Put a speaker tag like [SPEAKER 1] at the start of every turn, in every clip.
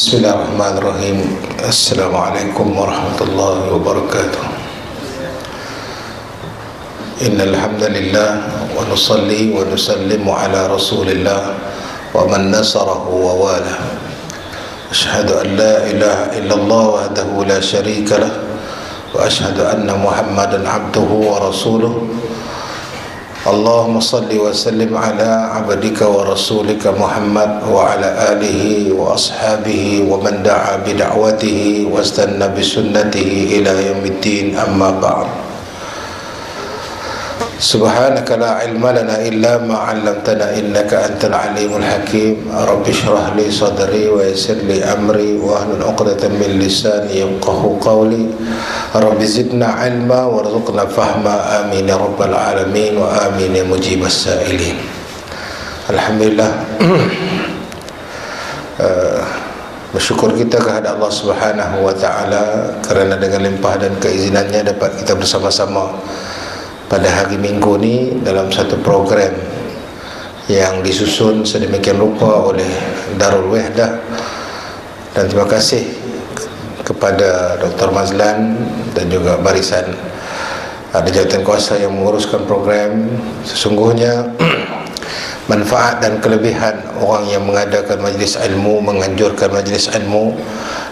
[SPEAKER 1] Bismillahirrahmanirrahim. Assalamualaikum warahmatullahi wabarakatuh. Innal hamdalillah wa nusalli wa nusallimu ala Rasulillah wa man nasarahu wa wala. Asyhadu an la ilaha illallah wahdahu la syarika lah wa asyhadu anna Muhammadan abduhu wa rasuluh. Allahumma salli wa sallim ala abdika wa rasulika Muhammad wa ala alihi wa ashabihi wa man da'a bi da'watihi wa istanna bi sunnatihi ila yaumiddin, amma ba'd. Subhanaka la ilma lana illa ma 'allamtana innaka antal alimul hakim. Rabbi shrah li sadri wa yassir li amri wa hlul 'uqdatam min lisani yafqahu qawli. Rabbi zidna ilma warzuqna fahma, amin ya rabbal alamin wa amin ya mujibas sa'ilin. Alhamdulillah. Bersyukur kita kepada Allah Subhanahu wa ta'ala kerana dengan limpah dan keizinannya dapat kita bersama-sama pada hari Minggu ni dalam satu program yang disusun sedemikian rupa oleh Darul Wahdah. Dan terima kasih kepada Dr. Mazlan dan juga barisan ada jawatan kuasa yang menguruskan program. Sesungguhnya manfaat dan kelebihan orang yang mengadakan majlis ilmu, menganjurkan majlis ilmu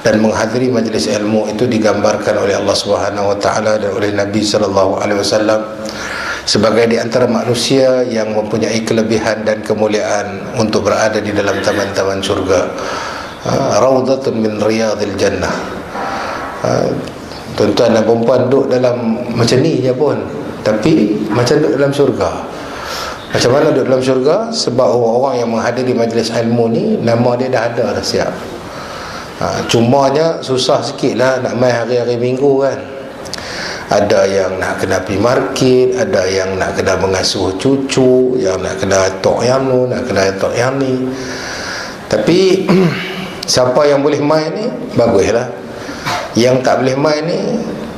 [SPEAKER 1] dan menghadiri majlis ilmu itu digambarkan oleh Allah Subhanahu wa taala dan oleh Nabi sallallahu alaihi wasallam sebagai di antara manusia yang mempunyai kelebihan dan kemuliaan untuk berada di dalam taman-taman surga. Raudhatun min riyadil jannah. Tuan-tuan dan puan duduk dalam macam ni je pun, tapi macam duduk dalam surga. Macam mana duduk dalam syurga? Sebab orang-orang yang menghadiri majlis ilmu ni nama dia dah ada, dah siap. Cumanya susah sikit lah nak main hari-hari Minggu kan. Ada yang nak kena pergi market, ada yang nak kena mengasuh cucu, yang nak kena tok yang nu, nak kena tok yang ni. Tapi siapa yang boleh main ni baguslah. Yang tak boleh main ni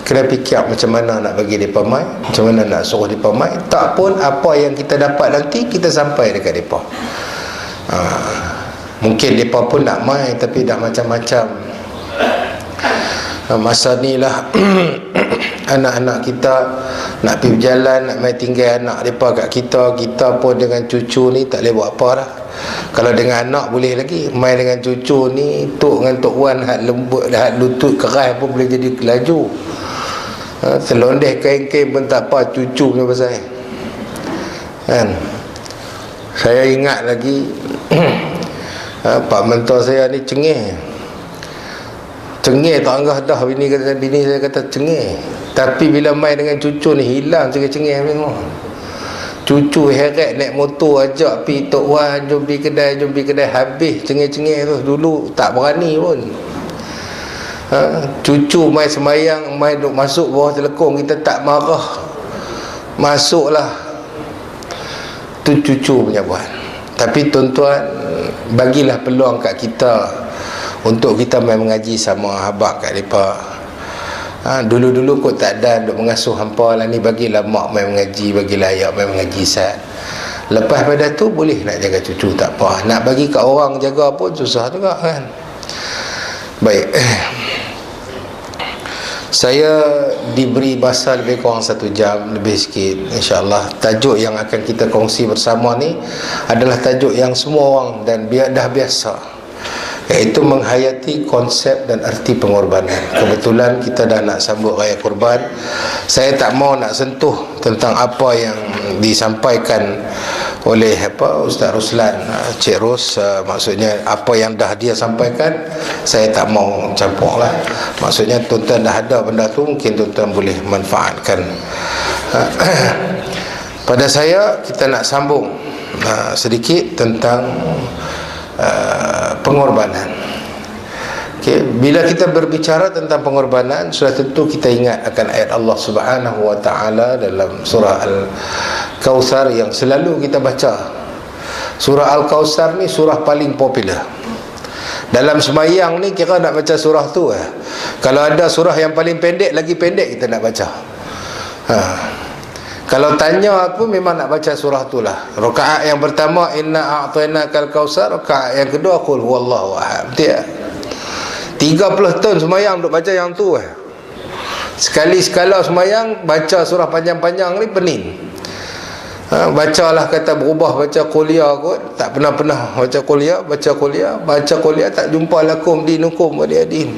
[SPEAKER 1] kena fikir macam mana nak bagi mereka main, macam mana nak suruh mereka main. Tak pun apa yang kita dapat nanti kita sampai dekat mereka. Mungkin mereka pun nak main tapi dah macam-macam. Masa ni lah anak-anak kita nak pergi berjalan, nak main tinggal anak mereka kat kita. Kita pun dengan cucu ni tak boleh buat apa dah. Kalau dengan anak boleh lagi, main dengan cucu ni tok dengan tok wan hat lembut, hat lutut keras pun boleh jadi laju. Selondeh kain-kain pun tak apa, cucu punya pasal kan. Saya ingat lagi Pak mentor saya ni cengih tak anggah dah. Bini saya kata cengih, tapi bila main dengan cucu ni hilang cengih-cengih memang. Cucu heret naik motor ajak pergi tok wan, jom pergi kedai, habis cengih-cengih tu. Dulu tak berani pun. Cucu main semayang, main duk masuk bawah telekong, kita tak marah, masuklah. Tu cucu punya buat. Tapi tuan-tuan, bagilah peluang kat kita untuk kita main mengaji sama habak kat mereka. Dulu-dulu kot tak ada duk mengasuh hampa lah ni, bagilah mak main mengaji, bagilah ayah main mengaji sat. Lepas pada tu boleh nak jaga cucu, tak apa. Nak bagi kat orang jaga pun susah juga kan. Baik, saya diberi bahasa lebih kurang 1 jam lebih sikit. InsyaAllah tajuk yang akan kita kongsi bersama ni adalah tajuk yang semua orang dan dah biasa, iaitu menghayati konsep dan erti pengorbanan. Kebetulan kita dah nak sambut Raya Kurban. Saya tak mau nak sentuh tentang apa yang disampaikan oleh Ustaz Ruslan, Cik Rus. Maksudnya apa yang dah dia sampaikan saya tak mau campur lah. Maksudnya tuan-tuan dah ada benda tu, mungkin tuan-tuan boleh manfaatkan. Pada saya kita nak sambung sedikit tentang pengorbanan. Bila kita berbicara tentang pengorbanan, sudah tentu kita ingat akan ayat Allah Subhanahu wa ta'ala dalam surah Al-Kautsar yang selalu kita baca. Surah Al-Kautsar ni surah paling popular. Dalam semayang ni kira nak baca surah tu Kalau ada surah yang paling pendek, lagi pendek kita nak baca. Kalau tanya aku memang nak baca surah tu lah. Rakaat yang pertama inna a'tainakal kautsar, rakaat yang kedua qul huwallahu ahad. Betul tak? 30 tahun semayang duk baca yang tu. Sekali sekala semayang baca surah panjang-panjang ni pening. Bacalah kata berubah, baca kuliah kot, tak pernah baca kuliah, tak jumpa lakum dinukum wa diadin.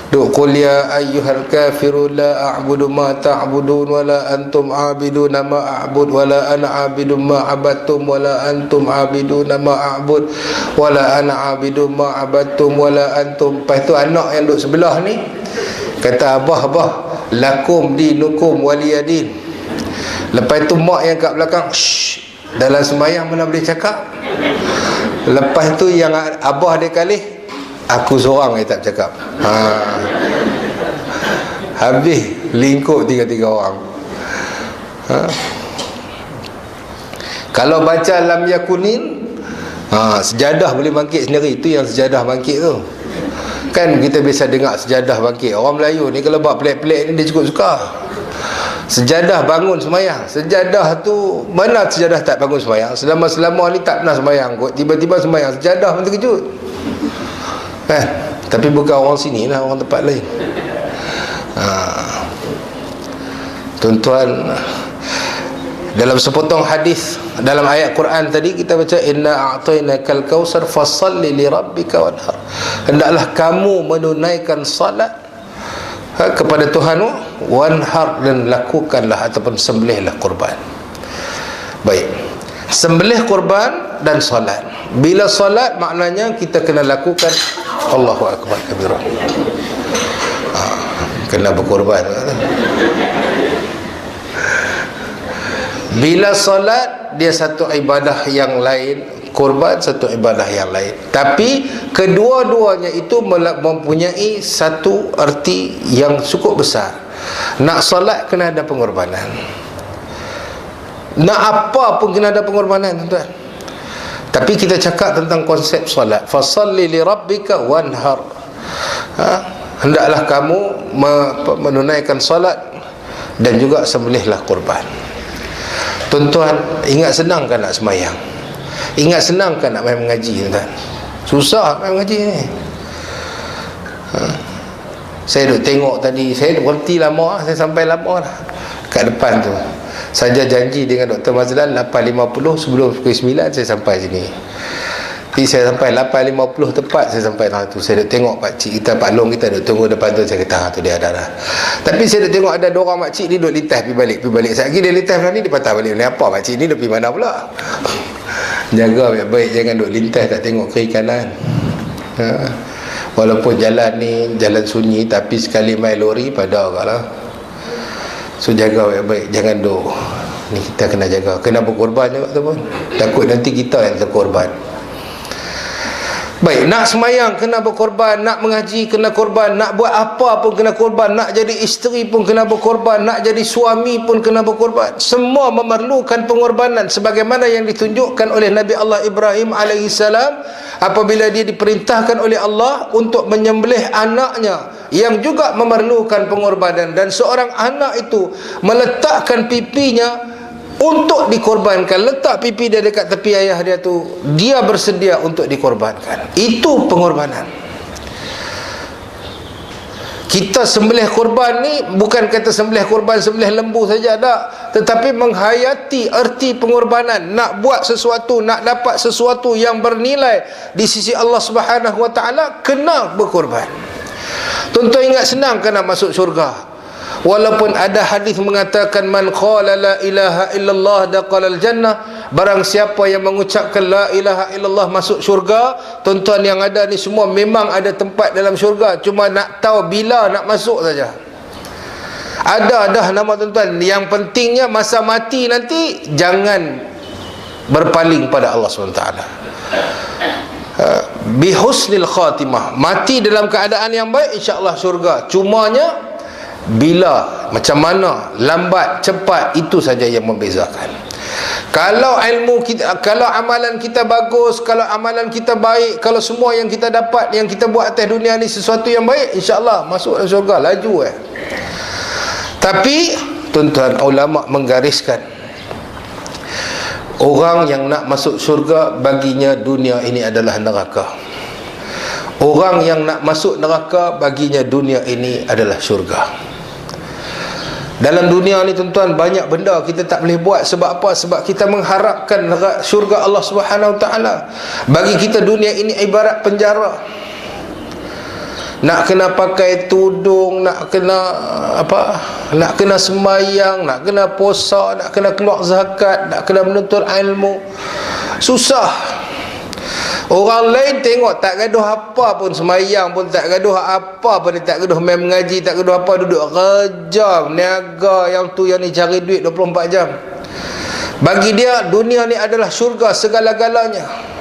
[SPEAKER 1] Duk kuliah ayyuhal kafirun la a'budu ma ta'budun wa la antum a'biduna ma a'bud wa la ana a'bidu ma abattum wa la antum a'biduna ma a'bud wa la ana a'bidu ma abattum wa la antum. Lepas tu anak yang duk sebelah ni kata, abah lakum dinukum waliyadin. Lepas tu mak yang kat belakang, shh, dalam sembahyang mana boleh cakap. Lepas tu yang abah dia kalih, aku seorang yang tak cakap. Habis lingkup tiga-tiga orang. Kalau baca lam yakunin, sejadah boleh bangkit sendiri. Itu yang sejadah bangkit tu. Kan kita biasa dengar sejadah bangkit. Orang Melayu ni kalau buat pelik-pelik ni dia cukup suka. Sejadah bangun semayang. Sejadah tu, mana sejadah tak bangun semayang? Selama-selama ni tak pernah semayang kot, tiba-tiba semayang. Sejadah pun terkejut. Tapi bukan orang sini lah, orang tempat lain. Tuan-tuan, dalam sepotong hadis dalam ayat Quran tadi kita baca, inna a'tainakal kautsar fashalli li rabbika wanhar. Hendaklah kamu menunaikan salat kepada Tuhanmu, wanhar, dan lakukanlah ataupun sembelihlah kurban. Baik, sembelih kurban dan solat. Bila solat maknanya kita kena lakukan Allahu akbar kabira. Kena berkorban. Bila solat dia satu ibadah yang lain, korban satu ibadah yang lain. Tapi kedua-duanya itu mempunyai satu arti yang cukup besar. Nak solat kena ada pengorbanan. Nak apa pun kena ada pengorbanan, tuan-tuan. Tapi kita cakap tentang konsep solat. Fasalli li rabbika wanhar. Hendaklah kamu menunaikan solat dan juga sembelihlah kurban. Tuan-tuan, ingat senang kan nak semayang? Ingat senang kan nak main mengaji, tuan-tuan? Susah main mengaji ni. Saya duk tengok tadi, saya duk berhenti lama, saya sampai lama dah kat depan tu. Saja janji dengan Dr. Mazlan 8.50, sebelum pukul 9 saya sampai sini. Jadi saya sampai 8.50 tepat, saya sampai dalam tu. Saya duk tengok pakcik kita, Pak Long kita duk tunggu depan tu. Saya kata, tu dia ada dah. Tapi saya duk tengok ada dua orang makcik ni duk lintas pergi balik. Sekejap lagi dia lintas belah ni, dia patah balik. Ni apa makcik ni duk pergi mana pula? Jaga baik-baik, jangan duk lintas tak tengok kiri kanan. Walaupun jalan ni jalan sunyi, tapi sekali main lori pada agak lah. So jaga baik-baik, jangan duk ni, kita kena jaga, kena berkorban juga tu pun. Takut nanti kita yang terkorban. Baik, nak semayang kena berkorban, nak mengaji kena korban, nak buat apa pun kena korban, nak jadi isteri pun kena berkorban, nak jadi suami pun kena berkorban. Semua memerlukan pengorbanan, sebagaimana yang ditunjukkan oleh Nabi Allah Ibrahim alaihissalam apabila dia diperintahkan oleh Allah untuk menyembelih anaknya yang juga memerlukan pengorbanan, dan seorang anak itu meletakkan pipinya untuk dikorbankan. Letak pipi dia dekat tepi ayah dia tu, dia bersedia untuk dikorbankan. Itu pengorbanan. Kita sembelih korban ni bukan kata sembelih korban sembelih lembu saja, tak, tetapi menghayati erti pengorbanan. Nak buat sesuatu, nak dapat sesuatu yang bernilai di sisi Allah Subhanahu Wa Taala, kena berkorban. Tuan-tuan ingat senang kan nak masuk syurga? Walaupun ada hadis mengatakan man qala la ilaha illallah daqalal jannah, barang siapa yang mengucapkan la ilaha illallah masuk syurga. Tuan-tuan yang ada ni semua memang ada tempat dalam syurga, cuma nak tahu bila nak masuk saja. Ada dah nama, tuan-tuan. Yang pentingnya masa mati nanti jangan berpaling pada Allah SWT. Bihusnil khatimah, mati dalam keadaan yang baik, insya-Allah syurga. Cumanya bila, macam mana, lambat, cepat, itu saja yang membezakan. Kalau ilmu kita, kalau amalan kita bagus, kalau amalan kita baik, kalau semua yang kita dapat, yang kita buat atas dunia ni sesuatu yang baik, insya-Allah masuk dalam syurga, laju. Tapi tuan-tuan, ulama menggariskan, orang yang nak masuk syurga baginya dunia ini adalah neraka. Orang yang nak masuk neraka, baginya dunia ini adalah syurga. Dalam dunia ni tuan-tuan, banyak benda kita tak boleh buat. Sebab apa? Sebab kita mengharapkan syurga Allah Subhanahu Wa Taala. Bagi kita dunia ini ibarat penjara. Nak kena pakai tudung, nak kena apa? Nak kena sembahyang, nak kena puasa, nak kena keluar zakat, nak kena menuntut ilmu. Susah. Orang lain tengok tak gaduh apa pun, sembahyang pun tak gaduh apa pun, dia tak gaduh main mengaji, tak gaduh apa, duduk kerja, niaga, yang tu yang ni cari duit 24 jam. Bagi dia dunia ni adalah syurga segala-galanya.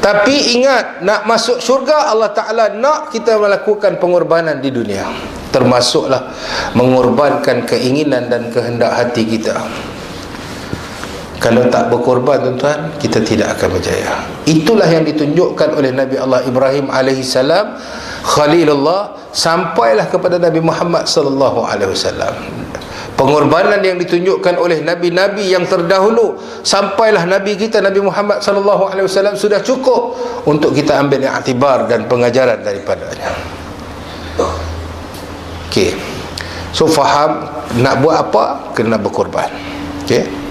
[SPEAKER 1] Tapi ingat, nak masuk syurga, Allah Ta'ala nak kita melakukan pengorbanan di dunia. Termasuklah mengorbankan keinginan dan kehendak hati kita. Kalau tak berkorban tuan-tuan, kita tidak akan berjaya. Itulah yang ditunjukkan oleh Nabi Allah Ibrahim alaihissalam, Khalilullah, sampailah kepada Nabi Muhammad sallallahu alaihi wasallam. Pengorbanan yang ditunjukkan oleh nabi-nabi yang terdahulu, sampailah Nabi kita Nabi Muhammad sallallahu alaihi wasallam, sudah cukup untuk kita ambil iktibar dan pengajaran daripadanya. Okey. So faham, nak buat apa kena berkorban. Okey.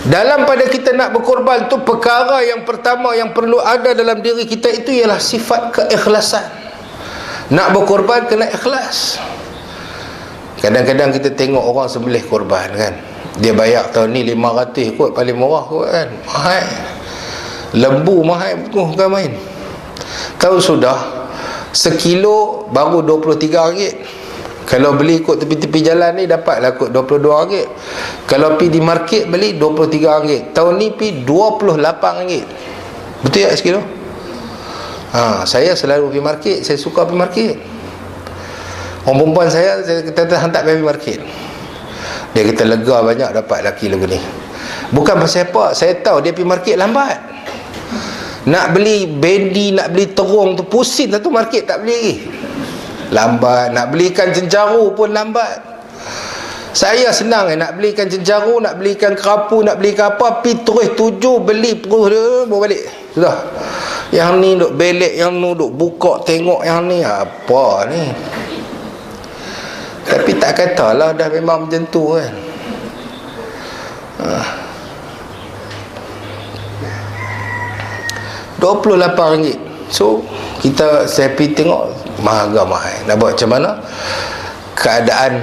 [SPEAKER 1] Dalam pada kita nak berkorban tu, perkara yang pertama yang perlu ada dalam diri kita itu ialah sifat keikhlasan. Nak berkorban kena ikhlas. Kadang-kadang kita tengok orang sembelih korban kan, dia bayar tahun ni 500 kot, paling murah kot kan, mahal. Lembu mahal pun bukan main. Tahu sudah, sekilo baru RM23. Kalau beli kot tepi-tepi jalan ni, dapatlah kot RM22. Kalau pergi di market beli RM23. Tahun ni pergi RM28. Betul tak sekilo? Saya selalu pergi market. Saya suka pergi market. Orang perempuan saya kata hantar pergi market. Dia kata lega banyak dapat laki lagu ni. Bukan pasal apa, saya tahu dia pergi market lambat. Nak beli bendi, nak beli terung tu pusing satu market, tak beli lagi. Lambat. Nak beli ikan cencaru pun lambat. Saya senang nak beli ikan cencaru, nak beli ikan kerapu, nak beli ikan apa, pi terus tuju beli, terus bawa balik. Sudah. Yang ni duk belek, yang ni duk buka tengok, yang ni apa ni. Tapi tak katalah dah memang macam tu kan. RM28. So saya pergi tengok, harga mahal. Nak buat macam mana? Keadaan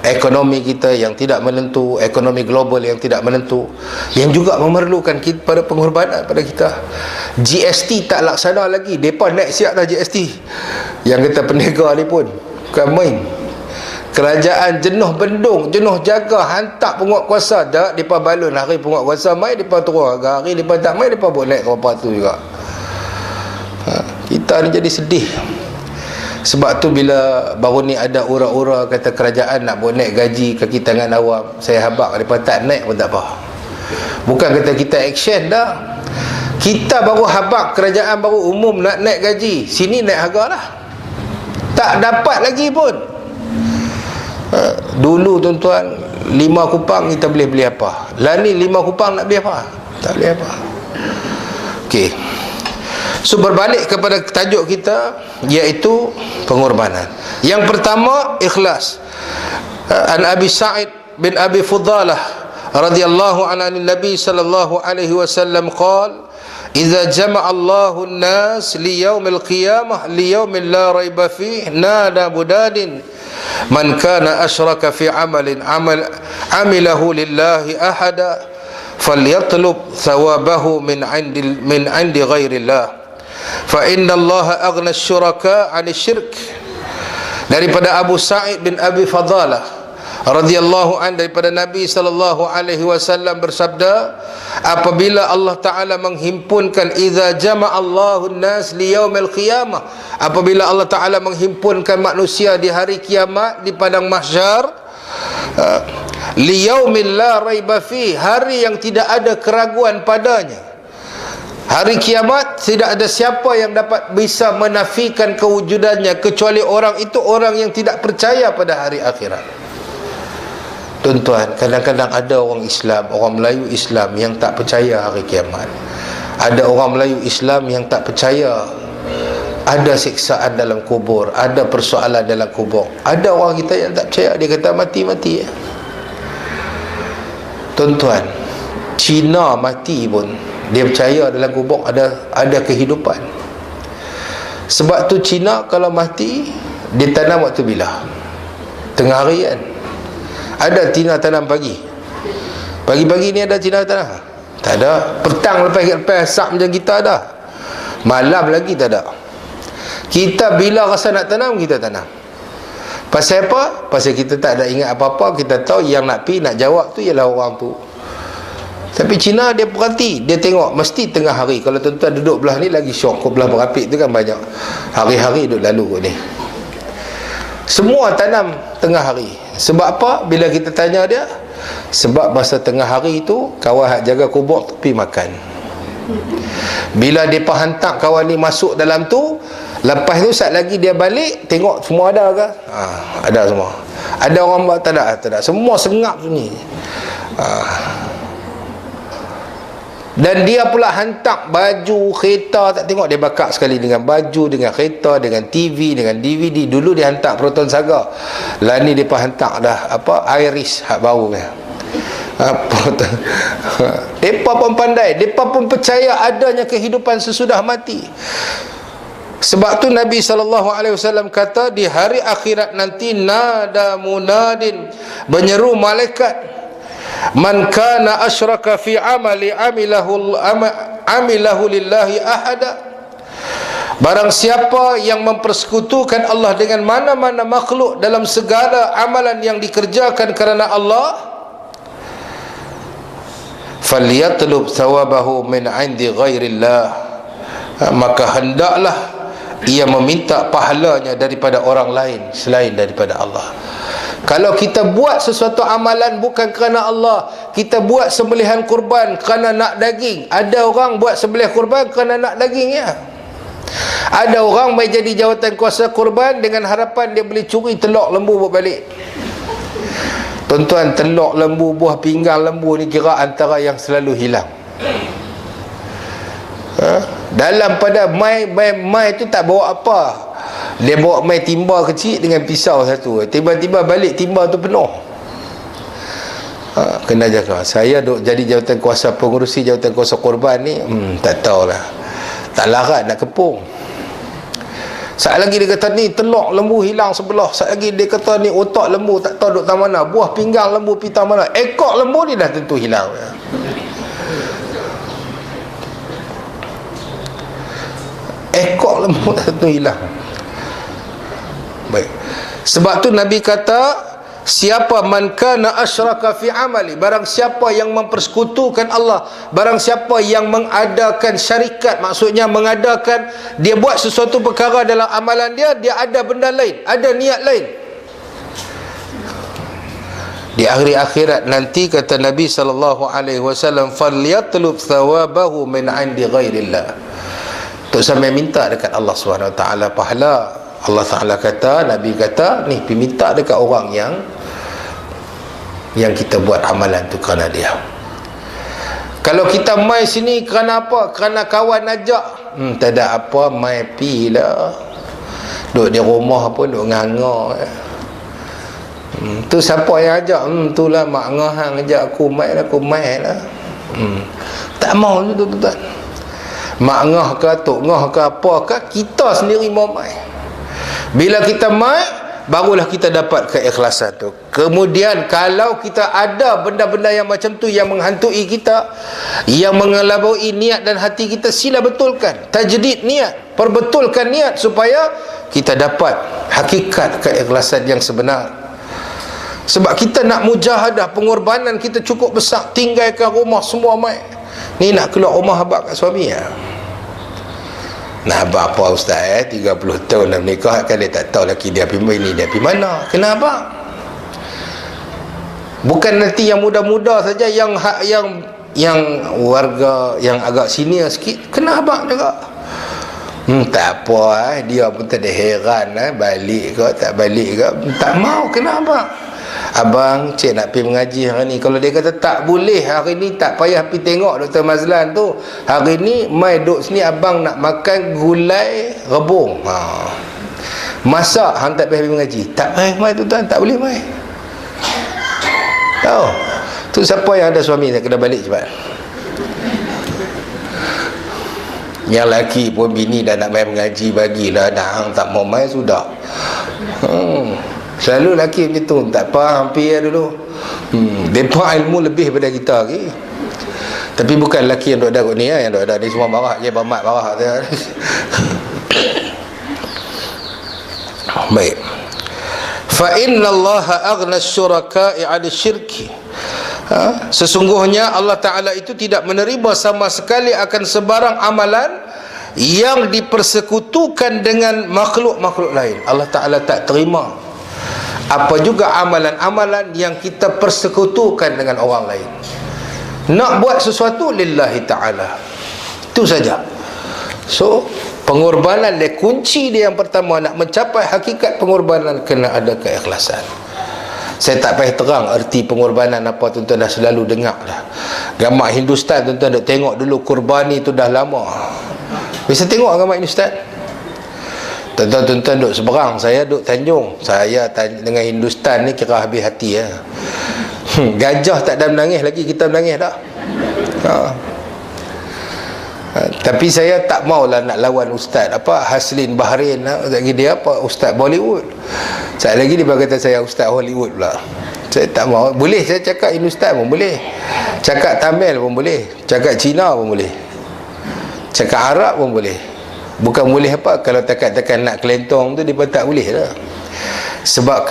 [SPEAKER 1] ekonomi kita yang tidak menentu, ekonomi global yang tidak menentu, yang juga memerlukan kita pada pengorbanan pada kita. GST tak laksana lagi, depa naik siap dah GST. Yang kata peniaga ni pun bukan main. Kerajaan jenuh bendung, jenuh jaga, hantar penguatkuasa dak, depa balun hari penguatkuasa mai, depa turun harga, hari depa tak mai, depa buat naik apa tu juga. Kita ni jadi sedih. Sebab tu bila baru ni ada ura-ura kata kerajaan nak buat naik gaji kaki tangan awam, saya habaq mereka tak naik pun tak apa. Bukan kata kita action dah. Kita baru habaq kerajaan baru umum nak naik gaji, sini naik harga dah. Tak dapat lagi pun. Dulu tuan-tuan 5 kupang kita boleh beli apa? Lah ni 5 kupang nak beli apa? Tak boleh apa. Okey. So berbalik kepada tajuk kita, iaitu pengorbanan. Yang pertama, ikhlas. An Abi Sa'id bin Abi Fudalah radhiyallahu anhu Nabi sallallahu alaihi wasallam qala, "Idza jama'a Allahu an-nas li yaumil qiyamah li yaumin la raiba fihi nada budadin man kana asyraka fi amalin amilahu lillahi ahada falyatlub thawabahu min 'indi ghairillah." Fa inna Allah aghna asy-syuraka 'ani syirk. Daripada Abu Sa'id bin Abi Fadalah radhiyallahu an, daripada Nabi sallallahu alaihi wasallam bersabda, apabila Allah Taala menghimpunkan, idza jama'a Allahu an-nas li yaumil qiyamah, apabila Allah Taala menghimpunkan manusia di hari kiamat di padang mahsyar, li yaumil la raiba fi, hari yang tidak ada keraguan padanya. Hari kiamat tidak ada siapa yang dapat bisa menafikan kewujudannya kecuali orang itu orang yang tidak percaya pada hari akhirat. Tuan-tuan, kadang-kadang ada orang Islam, orang Melayu Islam yang tak percaya hari kiamat. Ada orang Melayu Islam yang tak percaya ada siksaan dalam kubur, ada persoalan dalam kubur. Ada orang kita yang tak percaya, dia kata mati-mati. Tuan-tuan, Cina mati pun dia percaya dalam kubur ada kehidupan. Sebab tu Cina kalau mati, dia tanam waktu bila? Tengah hari kan. Ada Cina tanam pagi. Pagi-pagi ni ada Cina tanam? Tak ada. Petang lepas asap macam kita ada. Malam lagi tak ada. Kita bila rasa nak tanam, kita tanam. Pasal apa? Pasal kita tak ada ingat apa-apa. Kita tahu yang nak jawab tu ialah orang tu. Tapi Cina dia perhati, dia tengok mesti tengah hari. Kalau tuan-tuan duduk belah ni lagi syok. Belah berapik tu kan banyak hari-hari duduk lalu kot ni. Semua tanam tengah hari. Sebab apa? Bila kita tanya dia, sebab masa tengah hari tu kawan hak jaga kubur tu pergi makan. Bila dia hantar kawan ni masuk dalam tu, lepas tu saat lagi dia balik, tengok semua ada ke? Ada semua. Ada orang buat tak ada. Semua sengap sunyi. Dan dia pula hantar baju, kereta, tak tengok dia bakar sekali dengan baju, dengan kereta, dengan TV, dengan DVD. Dulu dia hantar Proton Saga. Lah ni dia pun hantar dah Iris hak baru ni. Depa pun pandai, depa pun percaya adanya kehidupan sesudah mati. Sebab tu Nabi SAW kata di hari akhirat nanti nada munadin, menyeru malaikat, man kana asyraka fi amali amilahu lillahi ahada. Barang siapa yang mempersekutukan Allah dengan mana-mana makhluk dalam segala amalan yang dikerjakan kerana Allah, falyatlub thawabahu min 'indi ghairillah, maka hendaklah ia meminta pahalanya daripada orang lain selain daripada Allah. Kalau kita buat sesuatu amalan bukan kerana Allah, kita buat sembelihan kurban kerana nak daging. Ada orang buat sembelih kurban kerana nak daging ya. Ada orang mai jadi jawatan kuasa kurban dengan harapan dia boleh curi telur lembu buat balik. Tuan-tuan, telur lembu, buah pinggang lembu ni kira antara yang selalu hilang. Dalam pada mai tu tak bawa apa. Dia bawa mai timba kecil dengan pisau satu. Tiba-tiba balik timba tu penuh. Kena jaga. Saya duk jadi jawatan kuasa, pengurusi jawatan kuasa korban ni, tak tahulah. Tak larat nak kepung. Saat lagi dia kata ni telur lembu hilang sebelah. Saat lagi dia kata ni otak lembu tak tahu duk tang mana. Buah pinggang lembu pitang mana. Ekor lembu ni dah tentu hilang. Ekor lembu dah tentu hilang. Baik. Sebab tu Nabi kata, siapa man kana asyraka fi amali, barang siapa yang mempersekutukan Allah, barang siapa yang mengadakan syarikat, maksudnya mengadakan, dia buat sesuatu perkara dalam amalan dia ada benda lain, ada niat lain. Di akhir akhirat nanti kata Nabi SAW, falyatlub thawabahu min 'indi ghairillah. Tok sampai minta dekat Allah SWT pahala. Allah Ta'ala kata, Nabi kata, ni pergi minta dekat orang yang kita buat amalan tu kerana dia. Kalau kita mai sini kerana apa? Kerana kawan ajak, tak ada apa, mai pi lah. Duduk di rumah pun duduk nganga. Tu siapa yang ajak? Tu lah mak ngah hang ajak aku mai lah. Tak mau tu tuan-tuan. Mak ngah ke, tok ngah ke, apa ke, kita sendiri mau mai. Bila kita mai, barulah kita dapat keikhlasan tu. Kemudian kalau kita ada benda-benda yang macam tu yang menghantui kita, yang mengelabui niat dan hati kita, sila betulkan, tajdid niat, perbetulkan niat supaya kita dapat hakikat keikhlasan yang sebenar. Sebab kita nak mujahadah, pengorbanan kita cukup besar, tinggalkan rumah semua mai. Ni nak keluar rumah abang kat suami ya. Nak abang apa ustaz 30 tahun dah menikah kan, dia tak tahu laki dia pergi ini, dia pergi mana. Kenapa? Bukan nanti yang muda-muda saja, yang warga yang agak senior sikit kena abang juga. Tak apa dia pun tak ada heran balik ke tak balik ke, tak mau kena abang. abang cik nak pergi mengaji hari ni. Kalau dia kata tak boleh hari ni, tak payah pergi tengok Dr. Mazlan tu, hari ni mai duduk sini abang nak makan gulai rebung, masak, hang tak payah pergi mengaji. Tak payah mai tuan-tuan, tak boleh mai. Tahu tu siapa yang ada suami nak kena balik cepat. Yang lelaki pun bini dah nak main mengaji, bagilah, dah hang tak mau main sudah. Selalu lelaki macam tu, tak apa, hampir dulu. Mereka ilmu lebih daripada kita lagi. Tapi bukan lelaki yang duduk ni, yang duduk ni semua marah je, bamat marah dia. Baik. Fa inna Allah aghna asy-syuraka'i 'ala syirki. Sesungguhnya Allah Ta'ala itu tidak menerima sama sekali akan sebarang amalan yang dipersekutukan dengan makhluk-makhluk lain. Allah Ta'ala tak terima apa juga amalan-amalan yang kita persekutukan dengan orang lain. Nak buat sesuatu lillahi ta'ala, itu saja. So pengorbanan dia, kunci dia yang pertama, nak mencapai hakikat pengorbanan kena ada keikhlasan. Saya tak payah terang erti pengorbanan apa, tuan-tuan dah selalu dengar dah. Gambar Hindustan tuan-tuan duk tengok dulu, kurbani tu dah lama. Bisa tengok gambar Hindustan? Tuan-tuan duk seberang, saya duk Tanjung. Saya dengan Hindustan ni kira habis hati ya. Gajah tak ada menangis lagi, kita menangis dah. Tapi saya tak maulah nak lawan ustaz Haslin Bahrain, lagi dia ustaz Bollywood. Sekali lagi dia berkata saya ustaz Hollywood pula. Saya tak mau. Boleh saya cakap Hindustan pun boleh, cakap Tamil pun boleh, cakap Cina pun boleh, cakap Arab pun boleh. Bukan boleh kalau tekan nak kelentong tu dia pun tak boleh lah. Sebab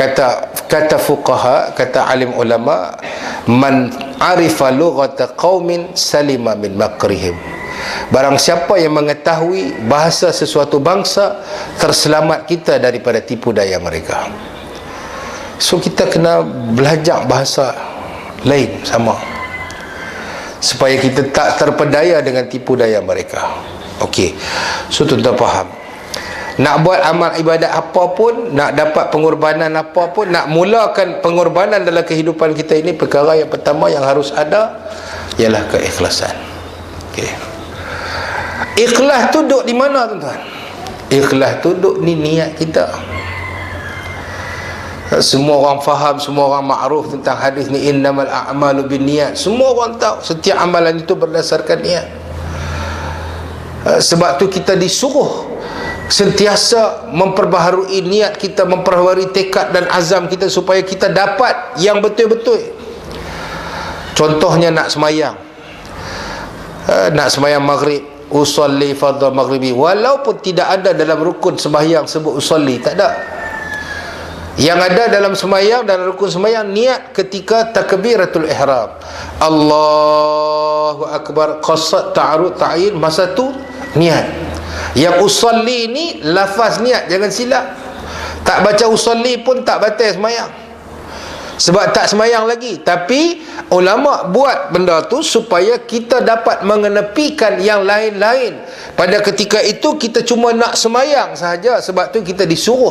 [SPEAKER 1] kata fuqaha, kata alim ulama, man arifa lughata qaumin salima min makrihim. Barang siapa yang mengetahui bahasa sesuatu bangsa, terselamat kita daripada tipu daya mereka. So kita kena belajar bahasa lain sama, supaya kita tak terpedaya dengan tipu daya mereka. Okey, so tuan-tuan faham, nak buat amal ibadat apa pun, nak dapat pengorbanan apa pun, nak mulakan pengorbanan dalam kehidupan kita ini, perkara yang pertama yang harus ada ialah keikhlasan. Okey, ikhlas tu duduk di mana tuan-tuan? Ikhlas tu duduk ni niat kita. Semua orang faham, semua orang makruf tentang hadis ni, innamal a'malu binniyat. Semua orang tahu setiap amalan itu berdasarkan niat. Sebab tu kita disuruh sentiasa memperbaharui niat kita, memperbaharui tekad dan azam kita supaya kita dapat yang betul-betul. Contohnya nak semayang, maghrib, usalli fardhu maghribi, walaupun tidak ada dalam rukun sembahyang sebut usalli, tak ada. Yang ada dalam sembahyang, dalam rukun sembahyang, niat ketika takbiratul ihram, Allahu akbar, qasad, ta'arud, ta'yin, masa tu niat. Yang usalli ni lafaz niat, jangan silap. Tak baca usalli pun tak batal sembahyang, sebab tak sembahyang lagi. Tapi ulama buat benda tu supaya kita dapat mengenepikan yang lain-lain. Pada ketika itu kita cuma nak sembahyang sahaja. Sebab tu kita disuruh